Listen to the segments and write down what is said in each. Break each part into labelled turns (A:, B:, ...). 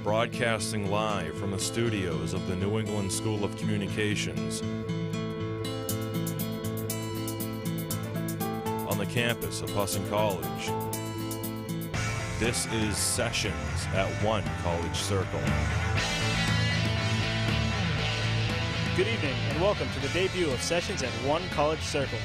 A: broadcasting live from the studios of the New England School of Communications on the campus of Husson College. This is Sessions at One College Circle.
B: Good evening and welcome to the debut of Sessions at One College Circle.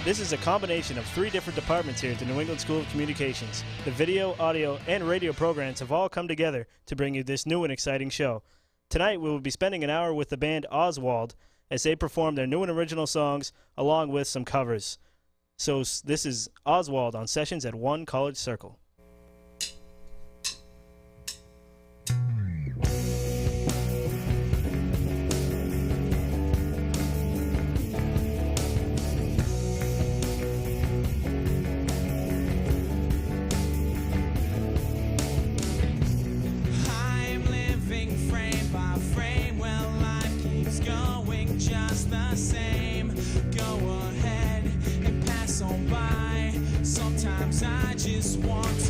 B: This is a combination of 3 different departments here at the New England School of Communications. The video, audio, and radio programs have all come together to bring you this new and exciting show. Tonight we will be spending an hour with the band Oswald as they perform their new and original songs along with some covers. So this is Oswald on Sessions at One College Circle.
C: I just want to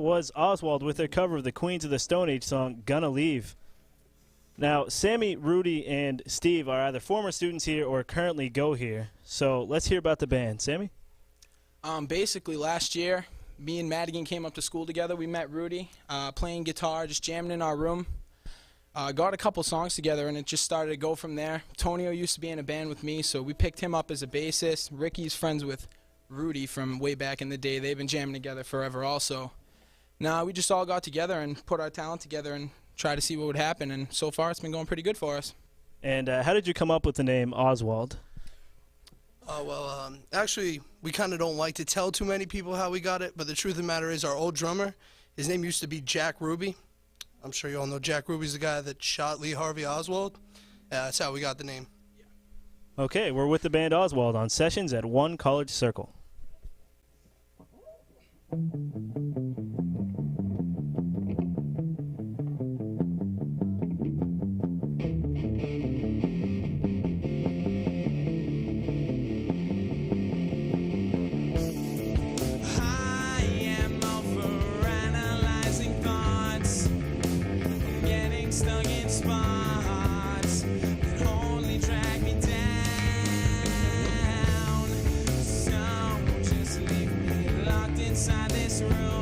B: that was Oswald with their cover of the Queens of the Stone Age song, Gonna Leave. Now, Sammy, Rudy, and Steve are either former students here or currently go here. So let's hear about the band. Sammy?
C: Basically, last year, me and Madigan came up to school together. We met Rudy, playing guitar, just jamming in our room. Got a couple songs together, and it just started to go from there. Tonio used to be in a band with me, so we picked him up as a bassist. Ricky's friends with Rudy from way back in the day. They've been jamming together forever also. Now, we just all got together and put our talent together and try to see what would happen, and so far it's been going pretty good for us.
B: And how did you come up with the name Oswald?
D: Actually, we kind of don't like to tell too many people how we got it, but the truth of the matter is our old drummer, his name used to be Jack Ruby. I'm sure you all know Jack Ruby's the guy that shot Lee Harvey Oswald. That's how we got the name.
B: Okay, we're with the band Oswald on Sessions at One College Circle.
E: Stuck in spots that only drag me down. So just leave me locked inside this room.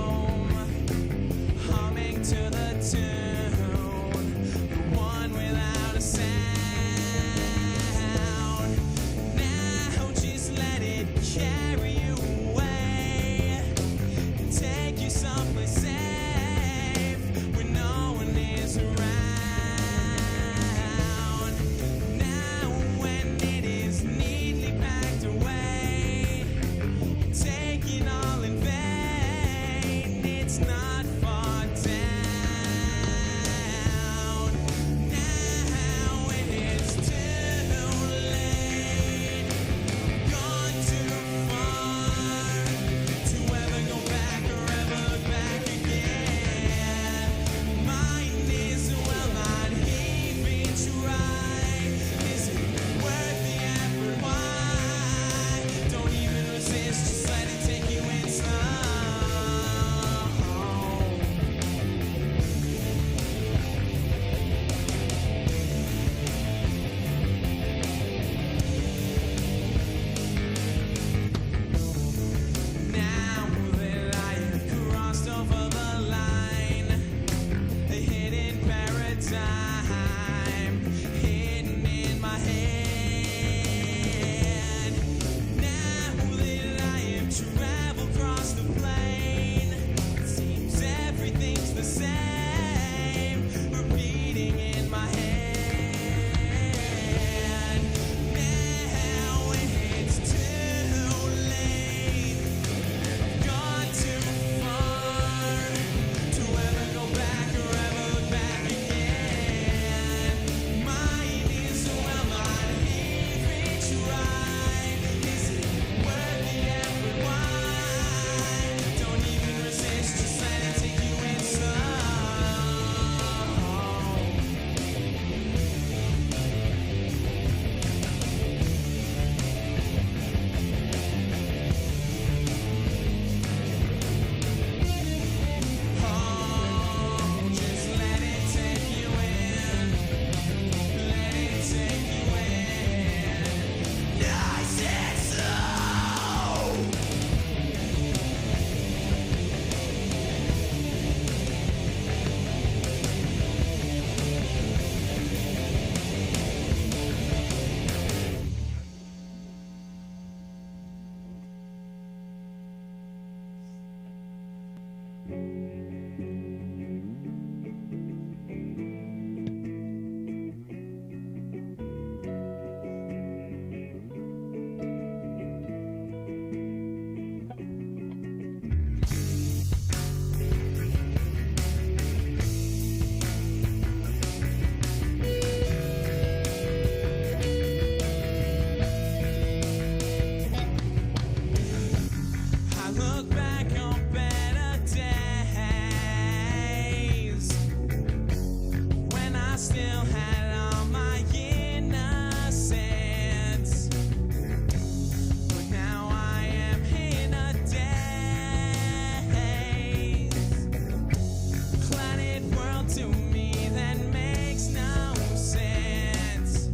E: to me that makes no sense.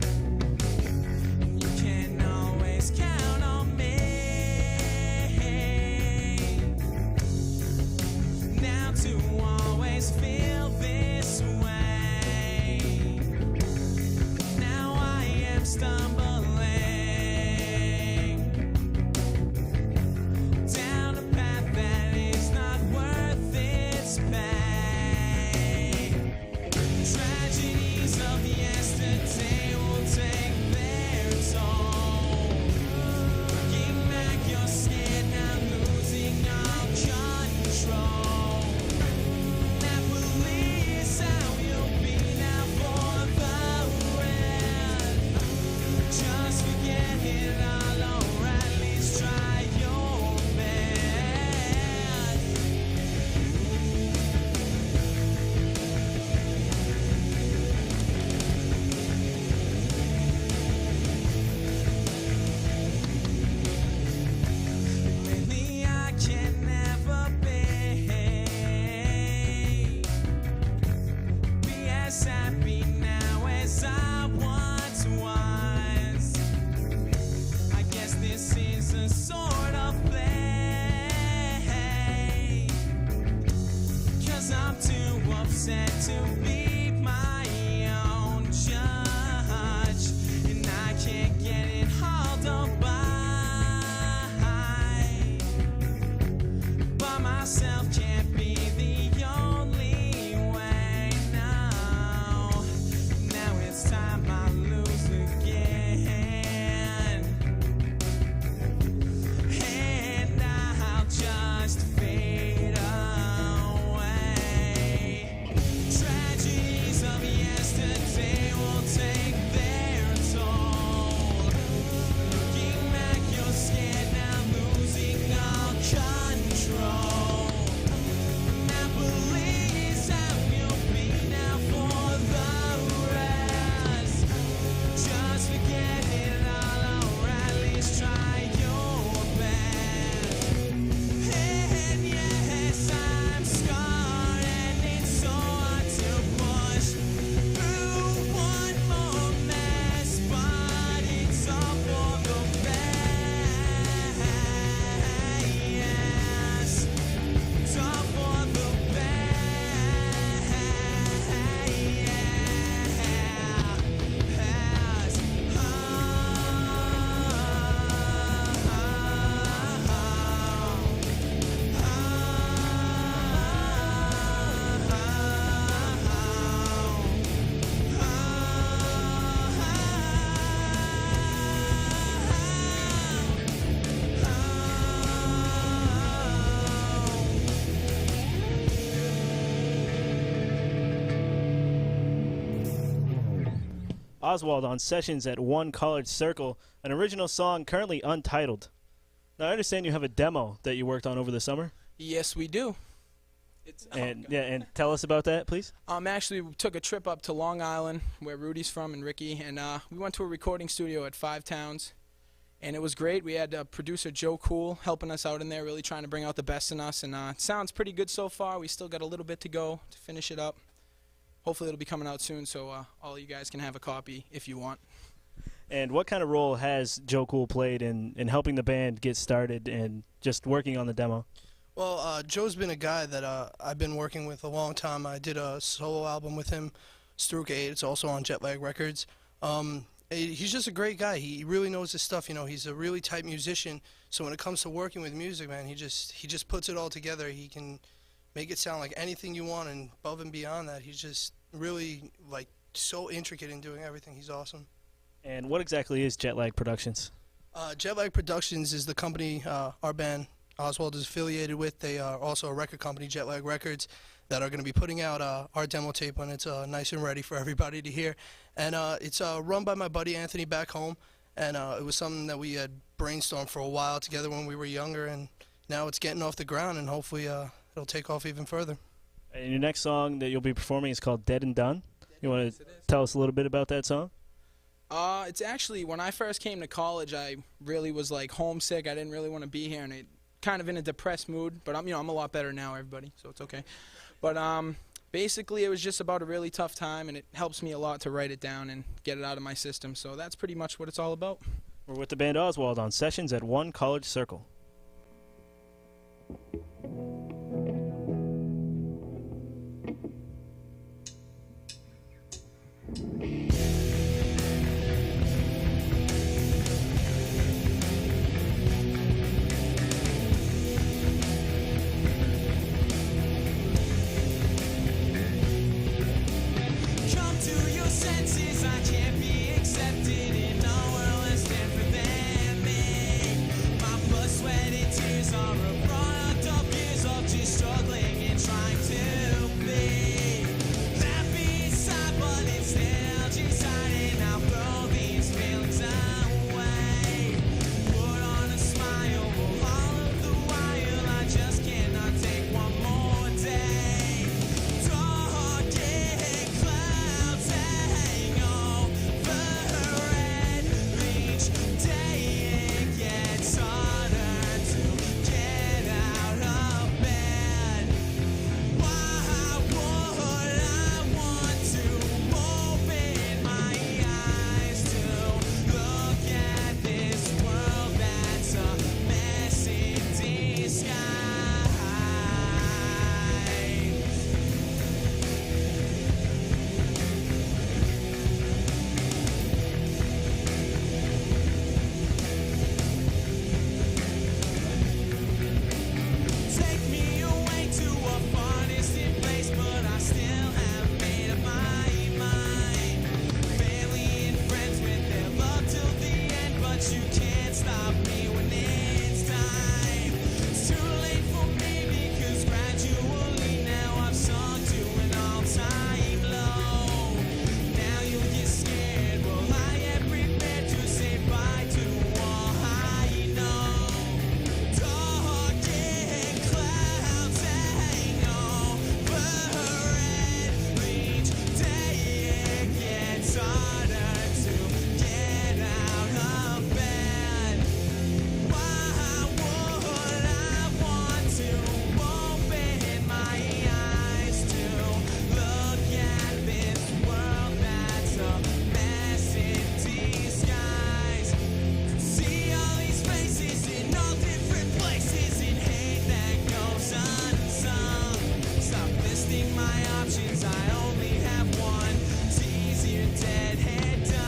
E: You can always count on me. Now to always feel this way. Now I am stumbling down a path that is not worth its pain. Tragedies of yesterday will take their toll. Looking back, you're scared now, losing all control. That police how you'll be now for the rest. Just forget it all, or at least try your best. Lately I can never be as happy now as I once was. I guess this is a sort of play, 'cause I'm too upset to be my own judge, and I can't get it hauled up by myself. Can't be the only way. Now it's time I lose again, and I'll just fade away. Tragedies of yesterday will take their toll. Looking back, you're scared now, losing all control. That police how you'll be now for the rest. Just forget it all, or at least try your best. And yes, I'm scarred, and it's so hard to push through one more mess, but it's all for the best. It's all for the
B: Oswald on Sessions at One College Circle, an original song currently untitled. Now, I understand you have a demo that you worked on over the summer.
C: Yes, we do. It's
B: And tell us about that, please.
C: Actually, we took a trip up to Long Island, where Rudy's from and Ricky, and we went to a recording studio at Five Towns, and it was great. We had producer Joe Cool helping us out in there, really trying to bring out the best in us, and it sounds pretty good so far. We still got a little bit to go to finish it up. Hopefully it'll be coming out soon, so all you guys can have a copy if you want.
B: And what kind of role has Joe Cool played in helping the band get started and just working on the demo?
D: Well, Joe's been a guy that I've been working with a long time. I did a solo album with him, Stroke 8. It's also on Jetlag Records. He's just a great guy. He really knows his stuff. You know, he's a really tight musician. So when it comes to working with music, man, he just puts it all together. He can make it sound like anything you want, and above and beyond that, he's just really like so intricate in doing everything. He's awesome.
B: And what exactly is Jetlag Productions?
D: Jetlag Productions is the company our band Oswald is affiliated with. They are also a record company, Jetlag Records, that are going to be putting out our demo tape when it's nice and ready for everybody to hear. And it's run by my buddy Anthony back home, and it was something that we had brainstormed for a while together when we were younger, and now it's getting off the ground, and hopefully it'll take off even further.
B: And your next song that you'll be performing is called Dead and Done. You want to tell us a little bit about that song?
C: It's actually, when I first came to college, I really was like homesick. I didn't really want to be here, and it kind of in a depressed mood. But I'm a lot better now, everybody, so it's okay. But Basically, it was just about a really tough time, and it helps me a lot to write it down and get it out of my system. So that's pretty much what it's all about.
B: We're with the band Oswald on Sessions at One College Circle.
E: Come to your senses, I can't be accepted in a world less than for them. My blood, sweat, and tears are a product of years of just struggling and trying to be happy inside, but instead just hiding. I'll throw these feelings away. Put on a smile, all of the while I just cannot take one more day. Dark and clouds hang over it. Each day it gets harder to get out of bed. Why would I want to open my eyes to look at this world that's a mess in disguise? Take me away to a far distant place, but I still haven't made up my mind. Family and friends with their love till the end, but you can't stop me when it's time. It's too late for me because gradually now I've sunk to an all-time low. Now you get scared, well I am prepared to say bye to all I know. Dark and clouds hang over it. Each day it gets harder to get out of bed. Why would I want to open my eyes to look at this world that's a mess in disguise? See all these faces in all different places and hate that goes unsung. Stop listing my options, I only have one. It's easier dead head done.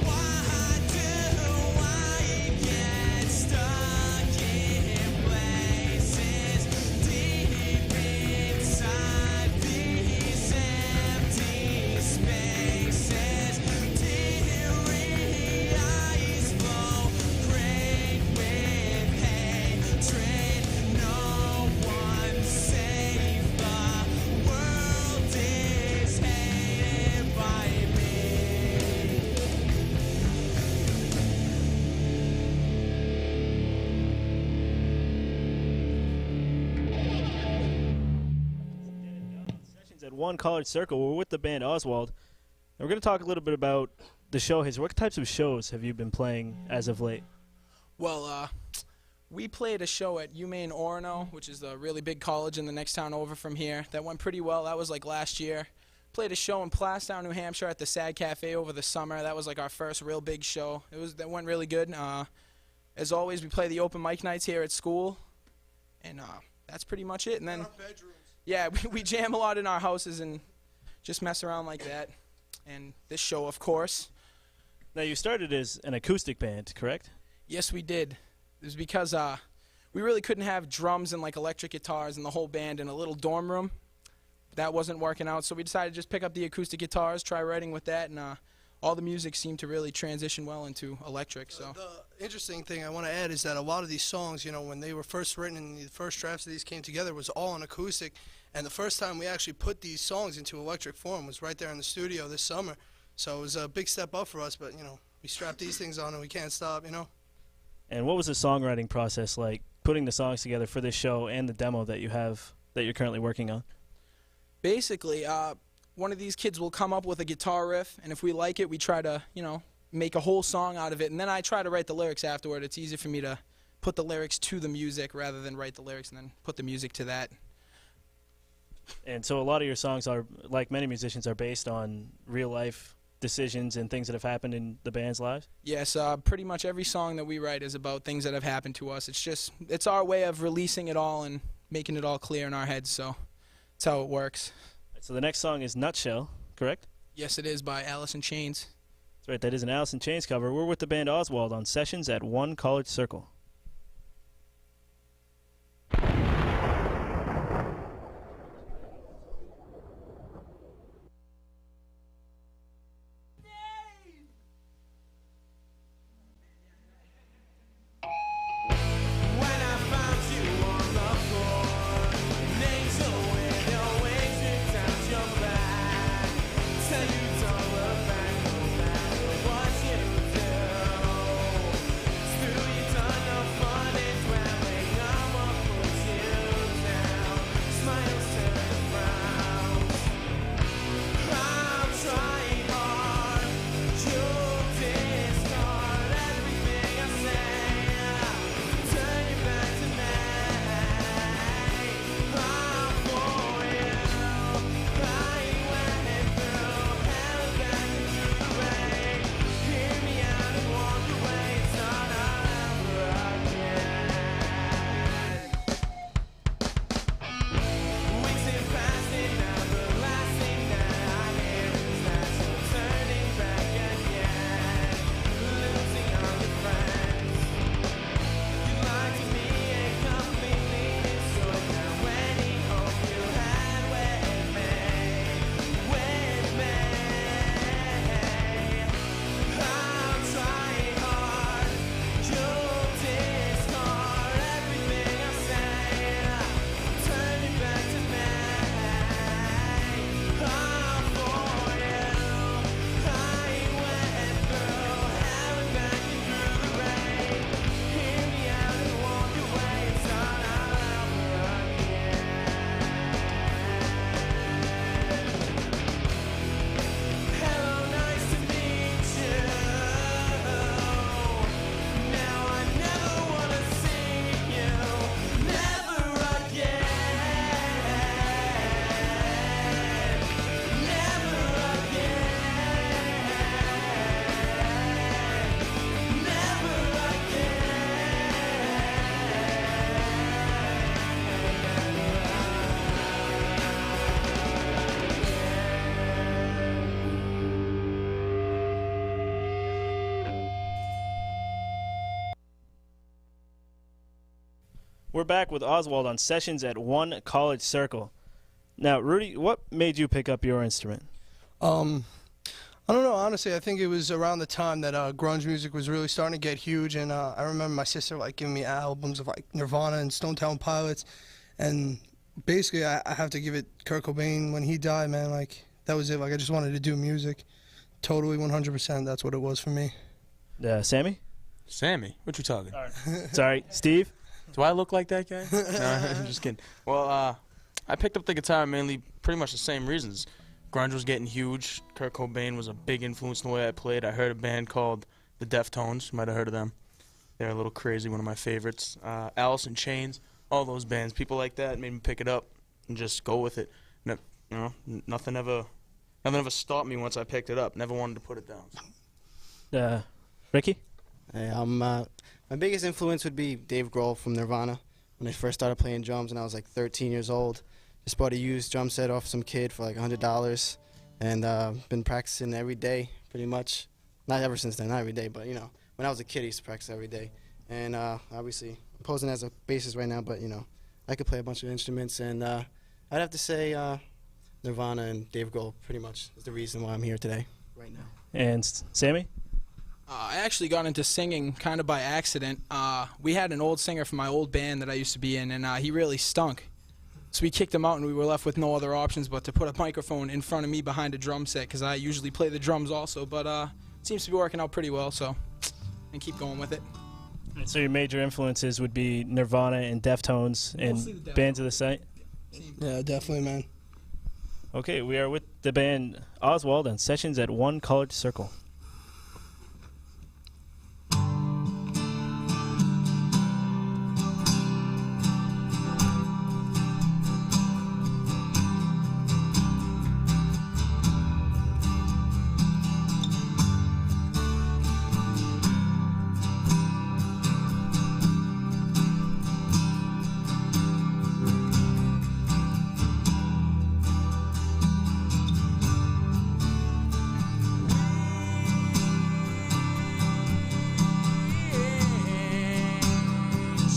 E: Why do I get stuck in places deep inside these empty spaces? Teary eyes flow great with hatred. No one's safe. The world is hated by me.
B: Sessions at One College Circle. We're with the band Oswald. And we're going to talk a little bit about the show history. What types of shows have you been playing as of late?
C: Well, we played a show at Maine, Orono, which is a really big college in the next town over from here. That went pretty well. That was like last year. Played a show in Plastown, New Hampshire at the SAG Cafe over the summer. That was like our first real big show. That went really good. As always, we play the open mic nights here at school, and that's pretty much it. And then, yeah, we jam a lot in our houses and just mess around like that. And this show, of course.
B: Now, you started as an acoustic band, correct?
C: Yes, we did. It was because we really couldn't have drums and like electric guitars and the whole band in a little dorm room. That wasn't working out, so we decided to just pick up the acoustic guitars, try writing with that, and all the music seemed to really transition well into electric. So
D: The interesting thing I want to add is that a lot of these songs, you know, when they were first written and the first drafts of these came together, was all on acoustic. And the first time we actually put these songs into electric form was right there in the studio this summer. So it was a big step up for us, but, you know, we strapped these things on and we can't stop, you know.
B: And what was the songwriting process like, putting the songs together for this show and the demo that you have, that you're currently working on?
C: Basically, one of these kids will come up with a guitar riff, and if we like it, we try to, make a whole song out of it, and then I try to write the lyrics afterward. It's easier for me to put the lyrics to the music rather than write the lyrics and then put the music to that.
B: And so a lot of your songs are, like many musicians, are based on real-life decisions and things that have happened in the band's lives?
C: Yes, pretty much every song that we write is about things that have happened to us. It's our way of releasing it all and making it all clear in our heads, so that's how it works.
B: So the next song is Nutshell, correct?
C: Yes, it is, by Alice in Chains.
B: That's right, that is an Alice in Chains cover. We're with the band Oswald on Sessions at One College Circle. We're back with Oswald on Sessions at One College Circle. Now, Rudy, what made you pick up your instrument?
D: I don't know. Honestly, I think it was around the time that grunge music was really starting to get huge, and I remember my sister giving me albums of Nirvana and Stone Temple Pilots, and basically I have to give it Kurt Cobain when he died, man. That was it. I just wanted to do music, totally 100%. That's what it was for me.
B: Sammy?
F: Sammy? What you talking?
B: Sorry, Steve?
F: Do I look like that guy? No, I'm just kidding. Well, I picked up the guitar mainly pretty much the same reasons. Grunge was getting huge. Kurt Cobain was a big influence in the way I played. I heard a band called the Deftones. You might have heard of them. They're a little crazy, one of my favorites. Alice in Chains, all those bands. People like that made me pick it up and just go with it. Nothing ever stopped me once I picked it up. Never wanted to put it down.
B: Ricky?
G: Hey, my biggest influence would be Dave Grohl from Nirvana. When I first started playing drums, and I was 13 years old, just bought a used drum set off some kid for $100, and been practicing every day, pretty much. Not ever since then, not every day, but when I was a kid, I used to practice every day. And obviously, I'm posing as a bassist right now, but I could play a bunch of instruments, and I'd have to say Nirvana and Dave Grohl pretty much is the reason why I'm here today, right now.
B: And Sammy?
C: I actually got into singing kind of by accident. We had an old singer from my old band that I used to be in, and he really stunk. So we kicked him out, and we were left with no other options but to put a microphone in front of me behind a drum set, because I usually play the drums also. But it seems to be working out pretty well, so and keep going with it.
B: So your major influences would be Nirvana and Deftones and bands of the site?
D: Yeah, definitely, man.
B: Okay, we are with the band Oswald and Sessions at One College Circle.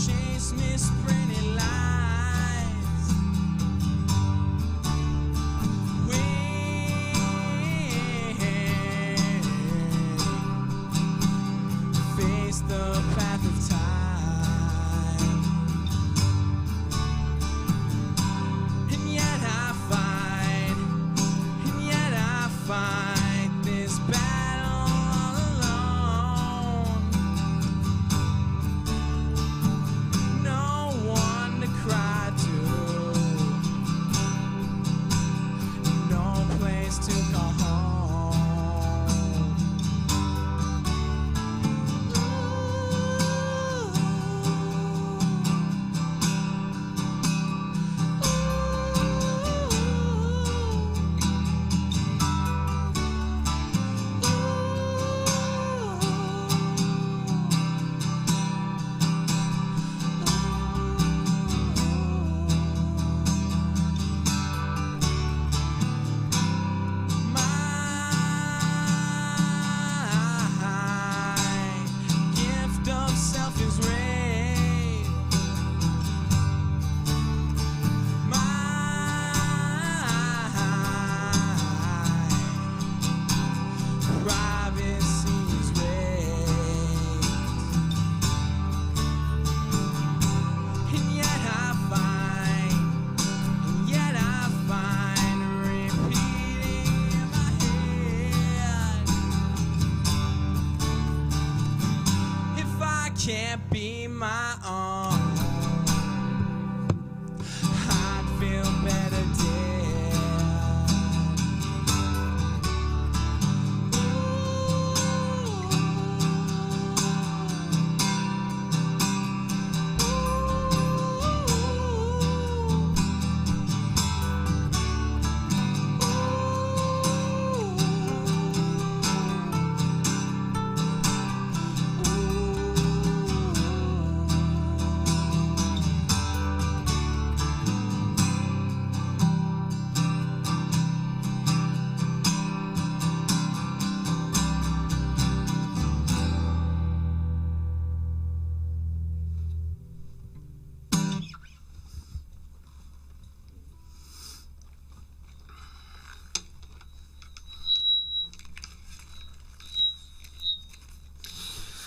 E: Chase misprinted lies. Face the path of time, and yet I fight this battle all alone. No one to cry to, no place to call home. My gift of self is rape. My privacy is raped. And yet I find repeating in my head. If I can't be my own, I'd feel better dead.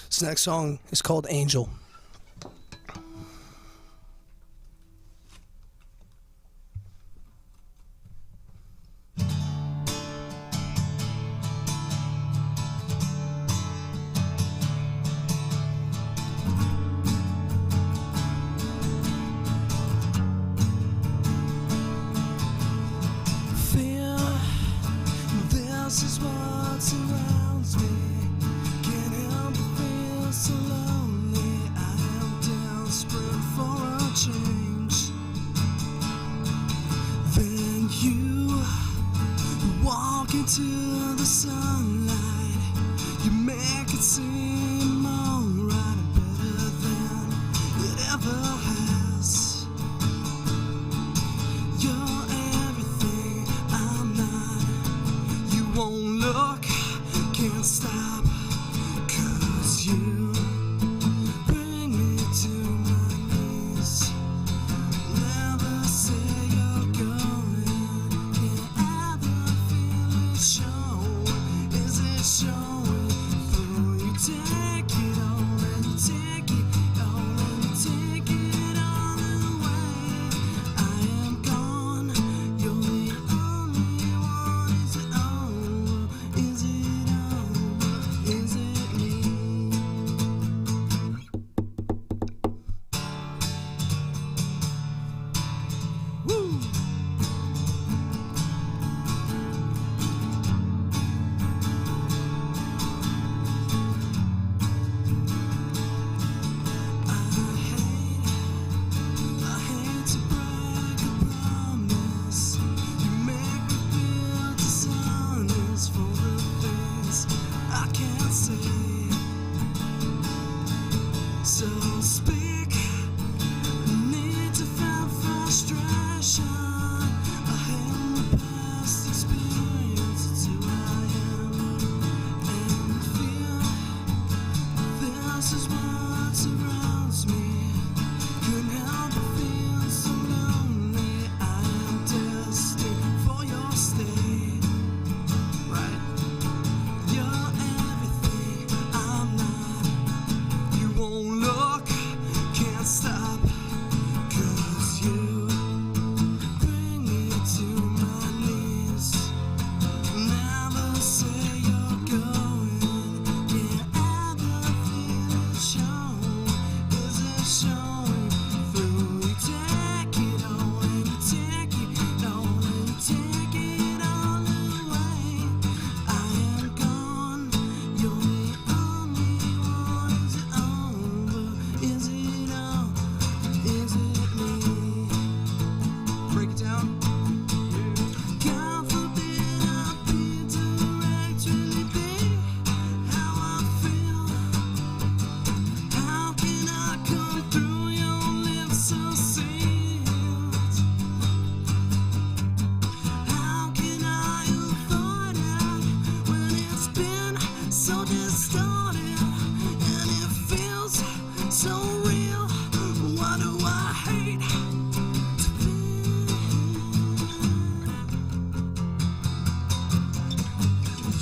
D: This next song is called Angel.
E: Fear, this is what surrounds me. Can't help but feel so lonely. I am desperate for a change. Then you walk into the sunlight. You make it seem alright and better than it ever has. You're everything I'm not. You won't look, can't stop. 'Cause you bring me to my knees. Never say you're going. Can't ever feel it show. Is it showing through? You take it all and you take it all and you take it all away. I am gone. You're the only one. Is it over? Is it over?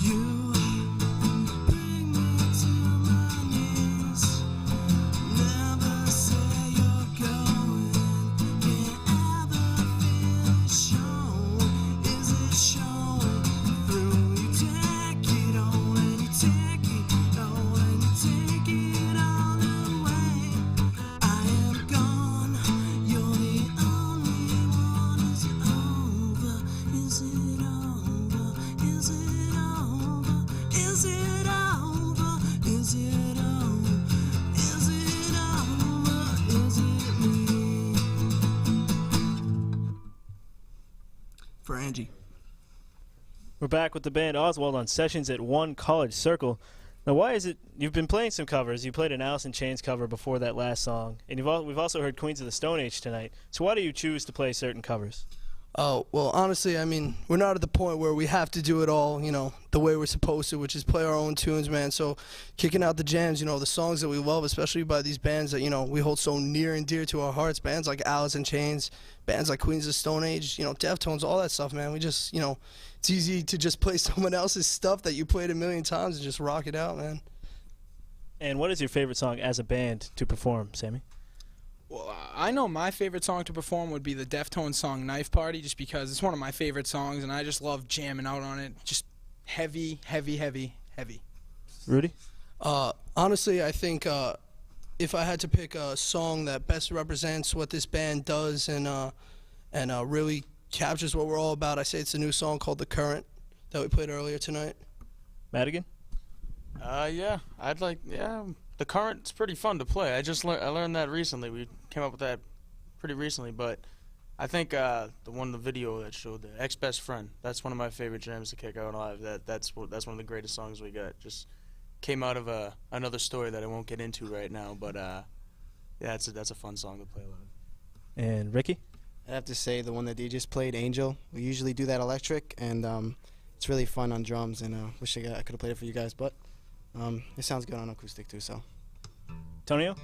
E: You bring me to my knees. Never say you're going. Can't ever feel it shown. Is it shown through? You take it all and you take it all and you take it all away. I am gone. You're the only one. Is it over? Is it over? Is it over? Is it over? Is it over? Is it over? Is it me? For Angie.
B: We're back with the band Oswald on Sessions at One College Circle. Now, why is it you've been playing some covers? You played an Alice in Chains cover before that last song, and we've also heard Queens of the Stone Age tonight. So why do you choose to play certain covers?
D: Oh, well, honestly, I mean, we're not at the point where we have to do it all, you know, the way we're supposed to, which is play our own tunes, man. So kicking out the jams, you know, the songs that we love, especially by these bands that, you know, we hold so near and dear to our hearts, bands like Alice in Chains, bands like Queens of the Stone Age, you know, Deftones, all that stuff, man. We just, you know, it's easy to just play someone else's stuff that you played a million times and just rock it out, man.
B: And what is your favorite song as a band to perform, Sammy?
C: Well, I know my favorite song to perform would be the Deftones song Knife Party, just because it's one of my favorite songs, and I just love jamming out on it. Just heavy, heavy, heavy, heavy.
B: Rudy?
D: Honestly, I think if I had to pick a song that best represents what this band does and really captures what we're all about, I say it's a new song called The Current that we played earlier tonight.
B: Madigan?
F: Yeah, The Current's pretty fun to play. I learned that recently. We came up with that pretty recently, but I think the video that showed the Ex-Best Friend, that's one of my favorite jams to kick out live. That's one of the greatest songs we got. Just came out of another story that I won't get into right now, but yeah, that's a fun song to play live.
B: And Ricky?
G: I'd have to say the one that you just played, Angel. We usually do that electric, and it's really fun on drums, and wish I could have played it for you guys, but it sounds good on acoustic too, so.
B: Tonio?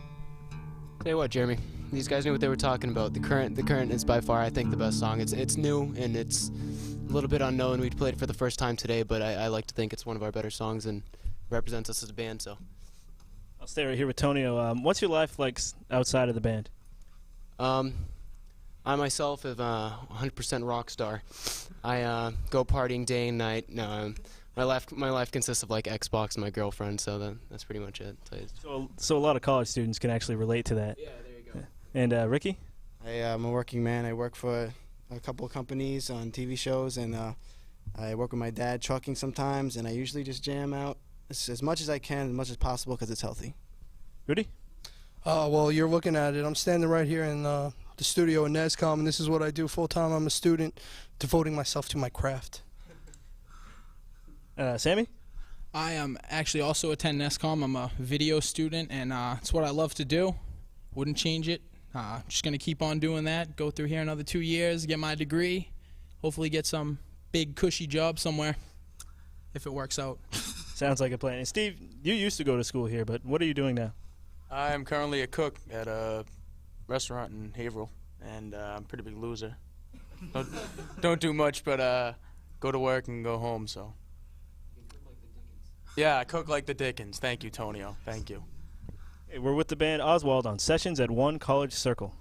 H: Tell you what, Jeremy, these guys knew what they were talking about. The current is by far, I think, the best song. It's new and it's a little bit unknown. We played it for the first time today, but I like to think it's one of our better songs and represents us as a band. So
B: I'll stay right here with Tonio. What's your life like outside of the band?
H: I myself am a 100% rock star. I go partying day and night. My life consists of like Xbox and my girlfriend, so that's pretty much it.
B: So a lot of college students can actually relate to that.
H: Yeah, there you go.
B: And Ricky?
G: I'm a working man. I work for a couple of companies on TV shows, and I work with my dad trucking sometimes, and I usually just jam out as much as I can, as much as possible, because it's healthy.
B: Rudy?
D: Well, you're looking at it. I'm standing right here in the studio in NESCOM, and this is what I do full time. I'm a student, devoting myself to my craft.
B: Sammy?
C: I am actually also attend NESCOM. I'm a video student, and it's what I love to do. Wouldn't change it. Just going to keep on doing that, go through here another 2 years, get my degree, hopefully get some big cushy job somewhere if it works out.
B: Sounds like a plan. And Steve, you used to go to school here, but what are you doing now?
F: I am currently a cook at a restaurant in Haverhill, and I'm a pretty big loser. Don't do much, but go to work and go home, so. Yeah, I cook like the Dickens. Thank you, Tonio. Thank you.
B: Hey, we're with the band Oswald on Sessions at One College Circle.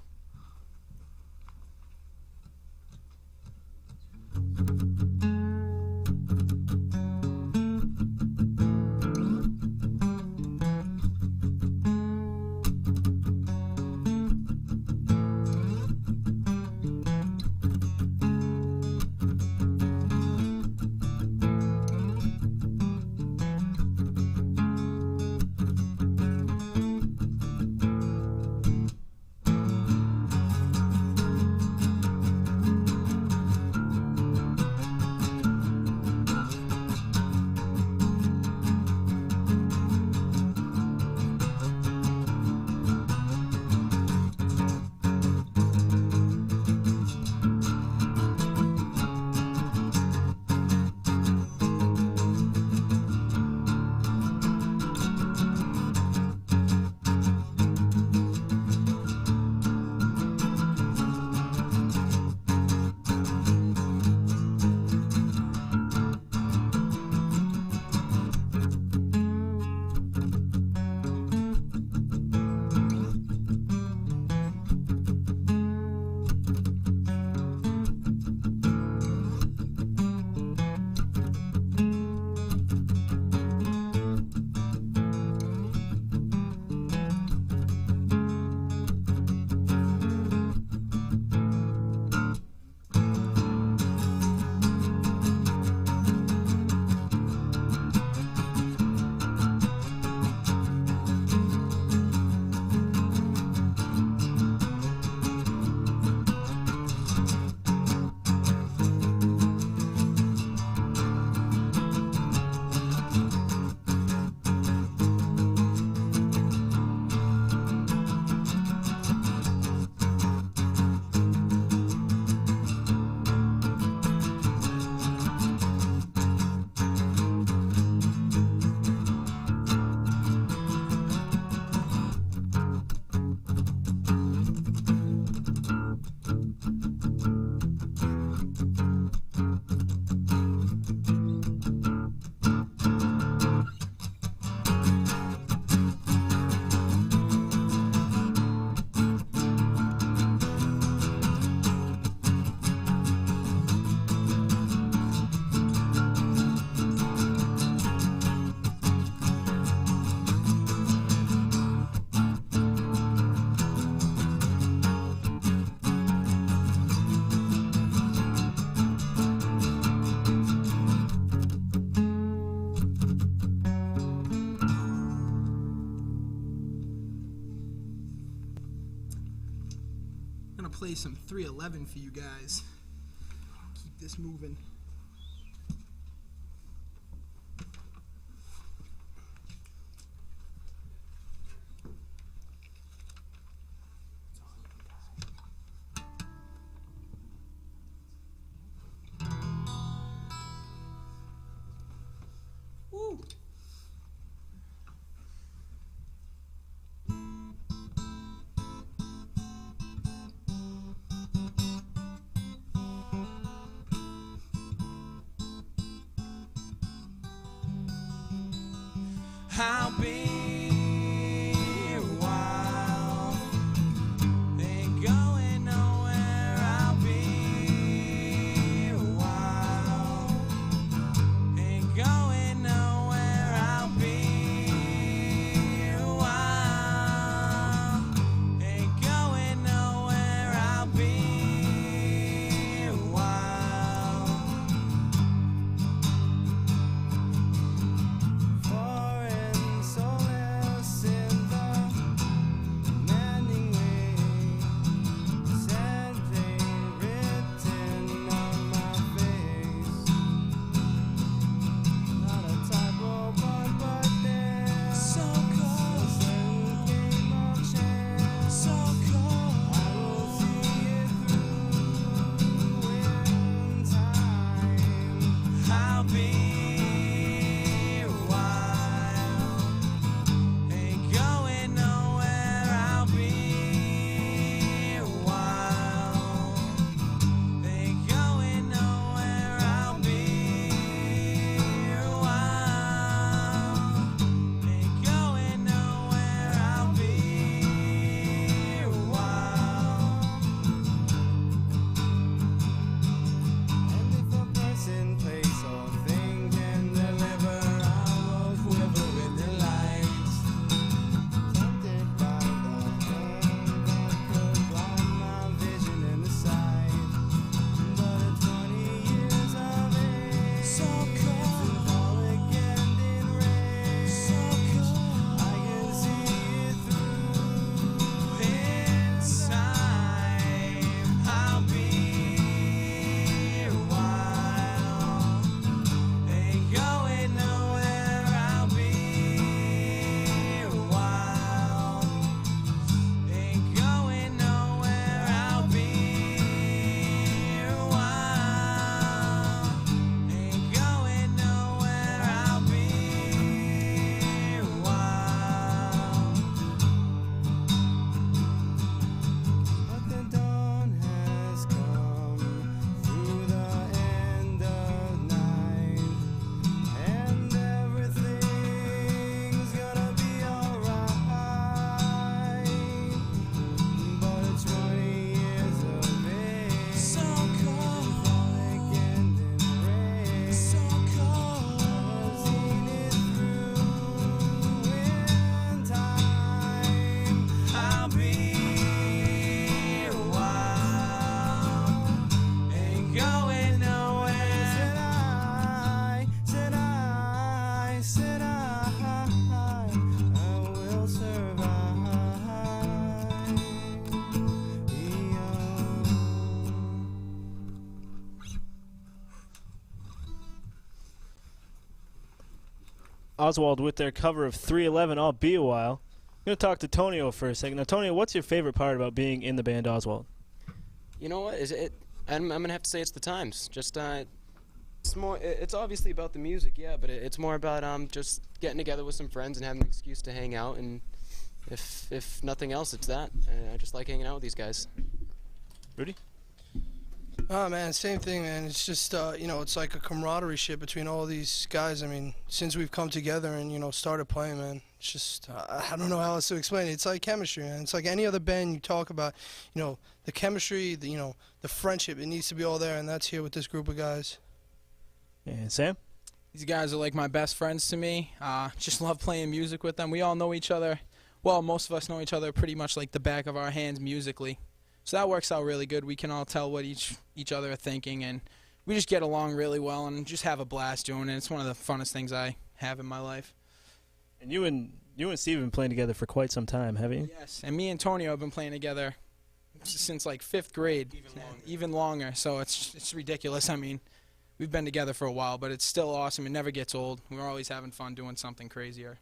C: play some 311 for you guys. Keep this moving. Woo!
E: I'll be a while, ain't going nowhere. I'll be a while, ain't going nowhere. I'll be a while, ain't going nowhere. I'll be a while.
I: Foreign solace in the demanding way, sadly written on my face. Not a typo, but there's
E: So
I: a
E: cold,
I: certain game of chance.
E: so cold.
I: I will see it through in time.
E: I'll be a while, ain't going nowhere. I'll be a while, ain't going nowhere. I'll be a while, ain't going nowhere. I'll be a while.
I: And if a person, place, or thing can deliver, I will quiver with delight. Tempted by the hand that could blind my vision and the sight. But at 20 years of age,
E: So cold,
I: elegant in rage,
E: so cold.
I: I can see it through
E: Inside, I'll be a while, ain't going nowhere. I'll be a while, ain't going nowhere. I'll be a while, ain't going nowhere. I'll be a while.
I: But the dawn has come through the end of night, and everything's gonna be alright. But at 20 years of age,
E: So cold,
I: elegant in rage,
E: so
I: I've
E: cold.
I: seen it through in time.
E: I'll be a while, ain't going nowhere.
I: Said I will survive.
B: Oswald with their cover of 311, I'll Be a While. I'm going to talk to Tonio for a second. Now, Tonio, what's your favorite part about being in the band Oswald?
H: You know what? Is it? I'm gonna have to say it's the times. Just it's more. It's obviously about the music, yeah, but it's more about just getting together with some friends and having an excuse to hang out. And if nothing else, it's that. I just like hanging out with these guys.
B: Rudy?
D: Oh man, same thing, man. It's just it's like a camaraderie ship between all these guys. I mean, since we've come together and started playing, man, it's just I don't know how else to explain it. It's like chemistry, man. It's like any other band you talk about. The chemistry, the friendship. It needs to be all there, and that's here with this group of guys.
B: And Sam?
C: These guys are like my best friends to me. Just love playing music with them. We all know each other. Well, most of us know each other pretty much like the back of our hands musically. So that works out really good. We can all tell what each other are thinking, and we just get along really well and just have a blast doing it. It's one of the funnest things I have in my life.
B: And you and Steve have been playing together for quite some time, haven't you?
C: Yes, and me and Tonio have been playing together since like 5th grade, even longer. So it's ridiculous. I mean, we've been together for a while, but it's still awesome. It never gets old. We're always having fun doing something crazier.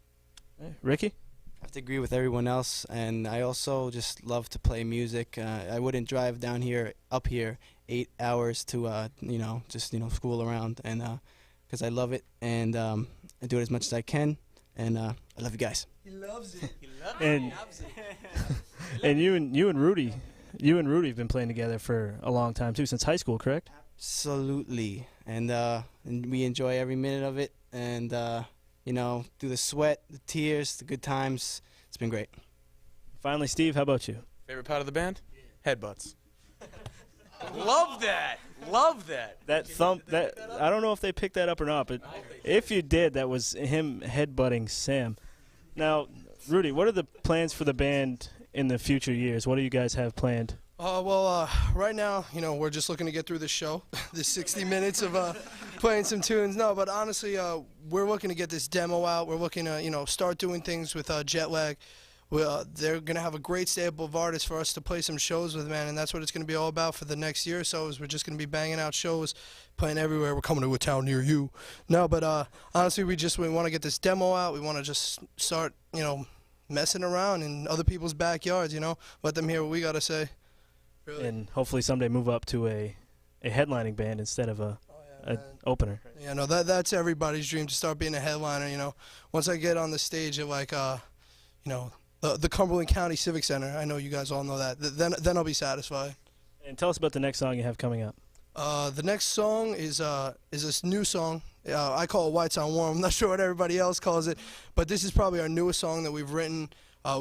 B: Ricky?
G: I have to agree with everyone else, and I also just love to play music. I wouldn't drive up here 8 hours to just school around, and because I love it, and I do it as much as I can, and I love you guys.
D: He loves it.
B: And and you and Rudy have been playing together for a long time too, since high school, correct?
G: Absolutely, and we enjoy every minute of it, and through the sweat, the tears, the good times, it's been great.
B: Finally, Steve, how about you?
F: Favorite part of the band? Headbutts. Love that. Love that.
B: That thump, I don't know if they picked that up or not, but if you did, that was him headbutting Sam. Now, Rudy, what are the plans for the band in the future years? What do you guys have planned?
D: Right now, we're just looking to get through this show, this 60 minutes of playing some tunes. No, but honestly, we're looking to get this demo out. We're looking to, start doing things with Jet Lag. They're going to have a great stable of artists for us to play some shows with, man, and that's what it's going to be all about for the next year or so, is we're just going to be banging out shows, playing everywhere. We're coming to a town near you. No, but honestly, we want to get this demo out. We want to just start, messing around in other people's backyards, let them hear what we got to say. Really.
B: And hopefully someday move up to a headlining band instead of an opener.
D: Yeah, no, that's everybody's dream, to start being a headliner, Once I get on the stage at, like, the Cumberland County Civic Center, I know you guys all know that, then I'll be satisfied.
B: And tell us about the next song you have coming up.
D: The next song is this new song. I call it Whites on Warm. I'm not sure what everybody else calls it, but this is probably our newest song that we've written.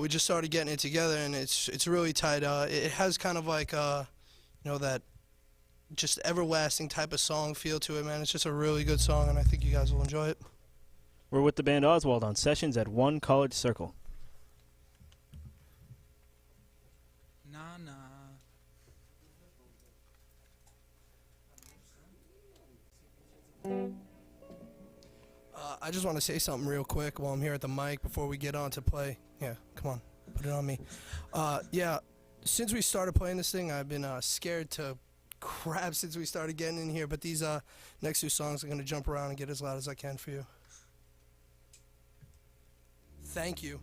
D: We just started getting it together, and it's really tight. It has kind of like that just everlasting type of song feel to it, man. It's just a really good song, and I think you guys will enjoy it.
B: We're with the band Oswald on Sessions at One College Circle.
D: I just want to say something real quick while I'm here at the mic before we get on to play. Yeah, come on, put it on me. Since we started playing this thing, I've been scared to crap since we started getting in here, but these next 2 songs are going to jump around and get as loud as I can for you. Thank you.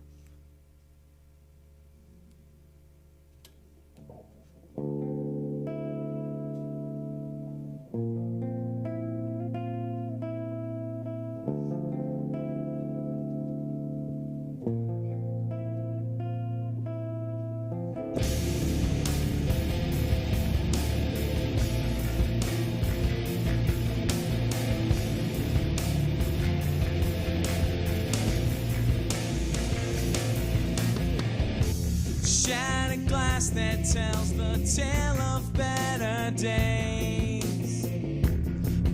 E: Shattered glass that tells the tale of better days.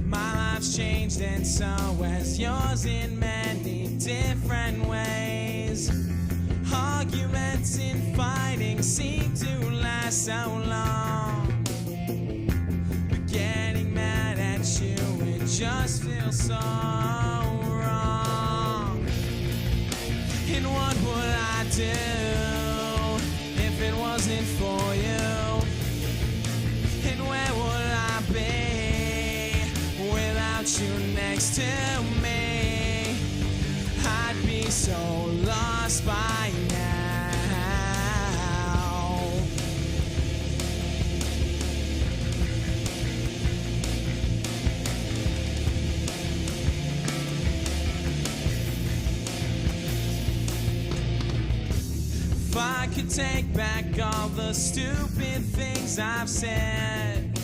E: My life's changed and so has yours in many different ways. Arguments and fighting seem to last so long. But getting mad at you, it just feels so wrong. And what would I do if it wasn't for you? And where would I be without you next to me? I'd be so lost by now. If I could take back all the stupid things I've said,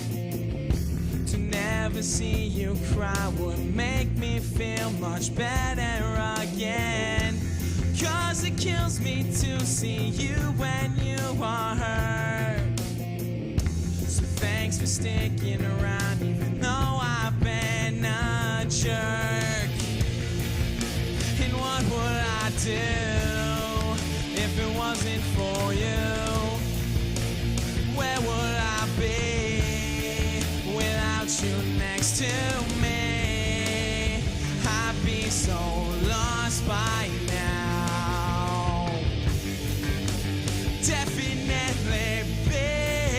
E: to never see you cry would make me feel much better again. 'Cause it kills me to see you when you are hurt. So thanks for sticking around even though I've been a jerk. And what would I do if it wasn't for you? Where would I be without you next to me? I'd be so lost by now. Definitely be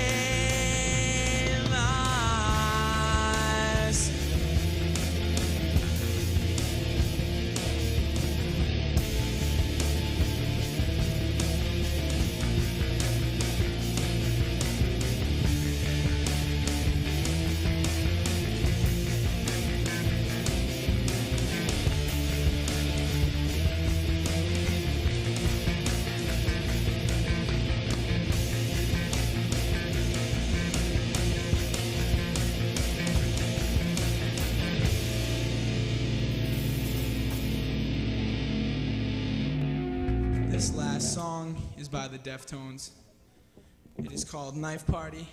C: This last song is by the Deftones. It is called Knife Party.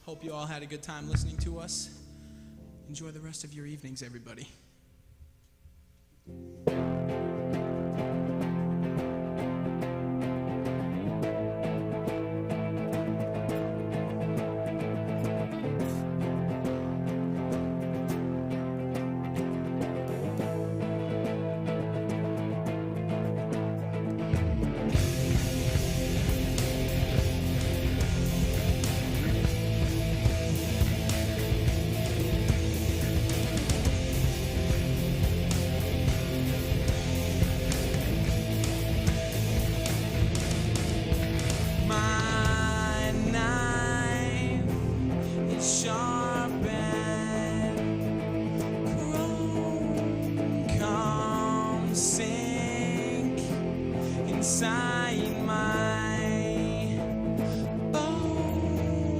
C: Hope you all had a good time listening to us. Enjoy the rest of your evenings, everybody. My knife is sharp and chrome. Come sink inside my bone.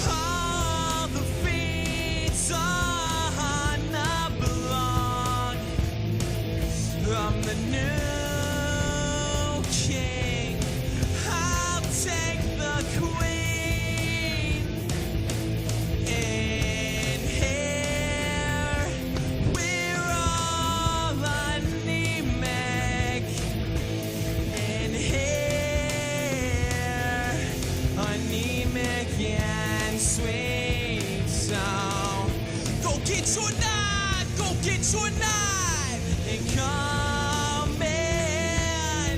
C: All the feet are not belong. I'm the new king. I'll take the queen. In here, we're all anemic. In here, anemic and sweet. So go get your knife, go get your knife, and come in.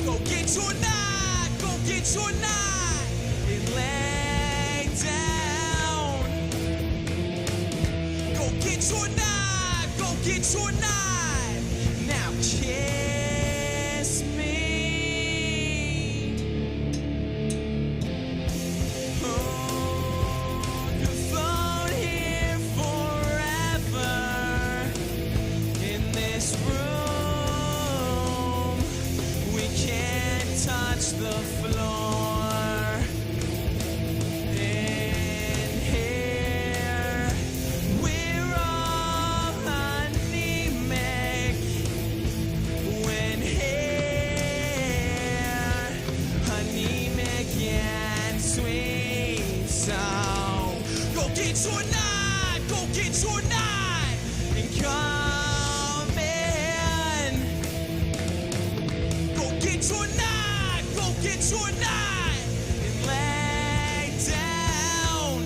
C: Go get your knife, go get your knife, and lay down. Go get your knife, go get your knife. Now kiss me. Oh, you float here forever in this room. We can't touch the floor. In here, we're all anemic. When here, anemic and sweet. So go get your knife, go get your knife, and come in. Go get your knife, go get your knife, and lay down.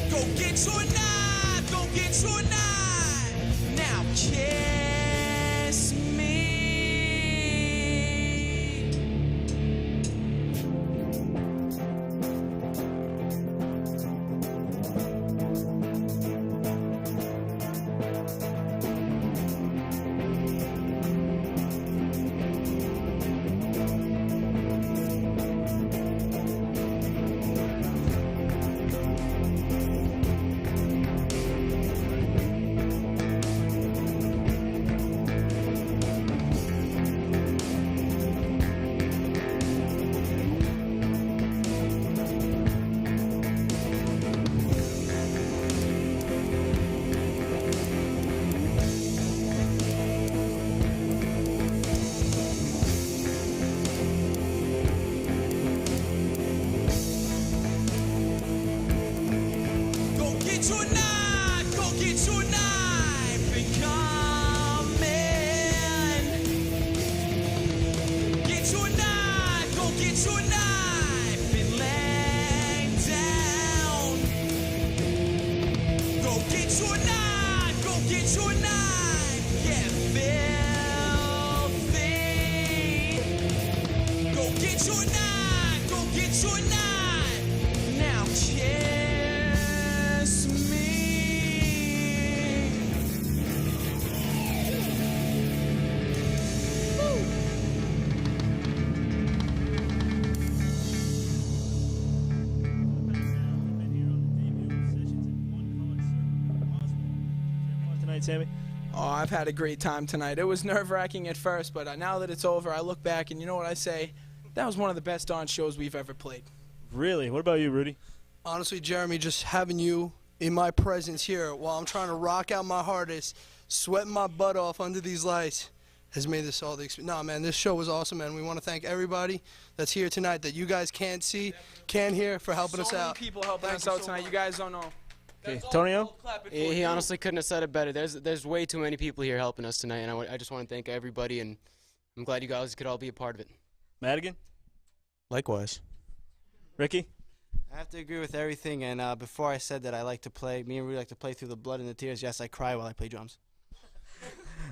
C: Go get your knife, go get your knife. Now kiss me. Go get your knife, go get your knife, and come in. Get your knife, go get your knife, and lay down. Go get your knife, go get your knife, get filthy. Go get your knife, go get your knife. Now kiss me.
B: Tonight, Sammy.
C: Oh, I've had a great time tonight. It was nerve-wracking at first, but now that it's over, I look back and you know what I say? That was one of the best darn shows we've ever played.
B: Really? What about you, Rudy?
D: Honestly, Jeremy, just having you in my presence here while I'm trying to rock out my hardest, sweating my butt off under these lights, has made this all the experience. No, man, this show was awesome, man. We want to thank everybody that's here tonight that you guys can't see, can't hear, for helping us
C: So many
D: out.
C: people helping
D: Thank
C: us
D: you
C: out
D: so
C: tonight.
D: much.
C: You guys don't know.
B: Okay, Tonio?
H: He honestly couldn't have said it better. There's way too many people here helping us tonight, and I just want to thank everybody, and I'm glad you guys could all be a part of it.
B: Madigan?
F: Likewise.
B: Ricky?
G: I have to agree with everything, and before I said that I like to play, me and Rudy like to play through the blood and the tears. Yes, I cry while I play drums.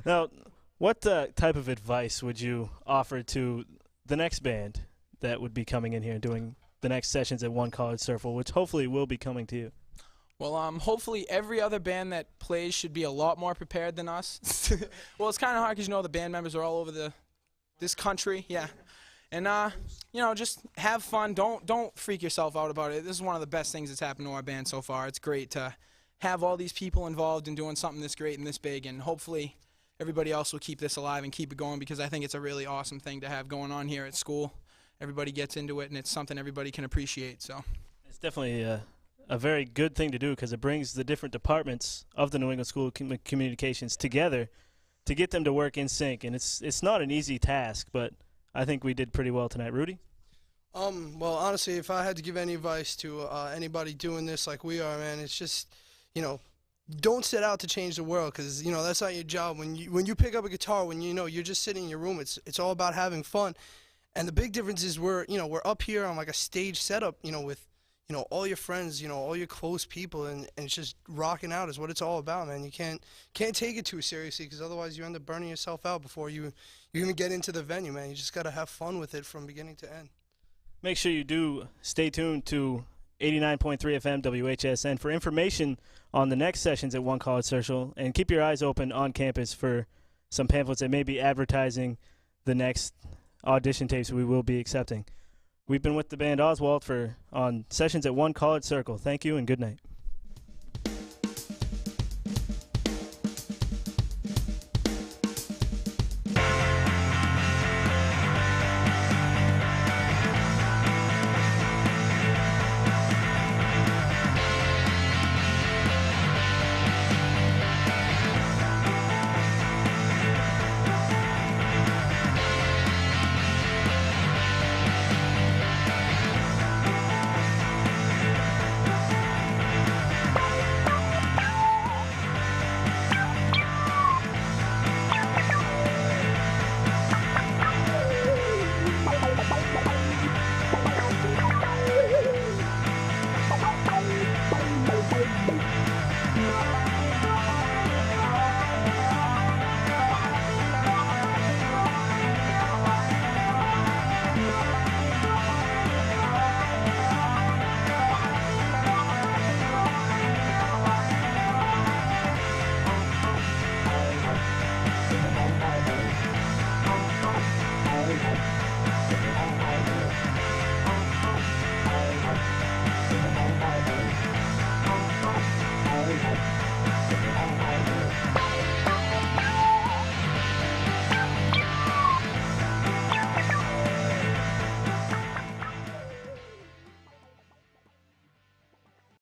B: Now, what type of advice would you offer to the next band that would be coming in here and doing the next sessions at One College Circle, which hopefully will be coming to you?
C: Well, hopefully every other band that plays should be a lot more prepared than us. Well, it's kind of hard because, the band members are all over this country, yeah. And, just have fun. Don't freak yourself out about it. This is one of the best things that's happened to our band so far. It's great to have all these people involved in doing something this great and this big, and hopefully everybody else will keep this alive and keep it going, because I think it's a really awesome thing to have going on here at school. Everybody gets into it, and it's something everybody can appreciate. So
B: It's definitely a very good thing to do, because it brings the different departments of the New England School of Communications together to get them to work in sync. And it's not an easy task, but I think we did pretty well tonight. Rudy?
D: Well, honestly, if I had to give any advice to anybody doing this like we are, man, it's just, don't set out to change the world, because, that's not your job. When you pick up a guitar, when you're just sitting in your room, it's all about having fun. And the big difference is we're up here on like a stage setup, with, all your friends, all your close people, and it's just rocking out is what it's all about, man. You can't take it too seriously, because otherwise you end up burning yourself out before you even get into the venue, man. You just got to have fun with it from beginning to end.
B: Make sure you do stay tuned to 89.3 FM WHSN for information on the next sessions at One College Circle, and keep your eyes open on campus for some pamphlets that may be advertising the next audition tapes we will be accepting. We've been with the band Oswald on sessions at One College Circle. Thank you and good night.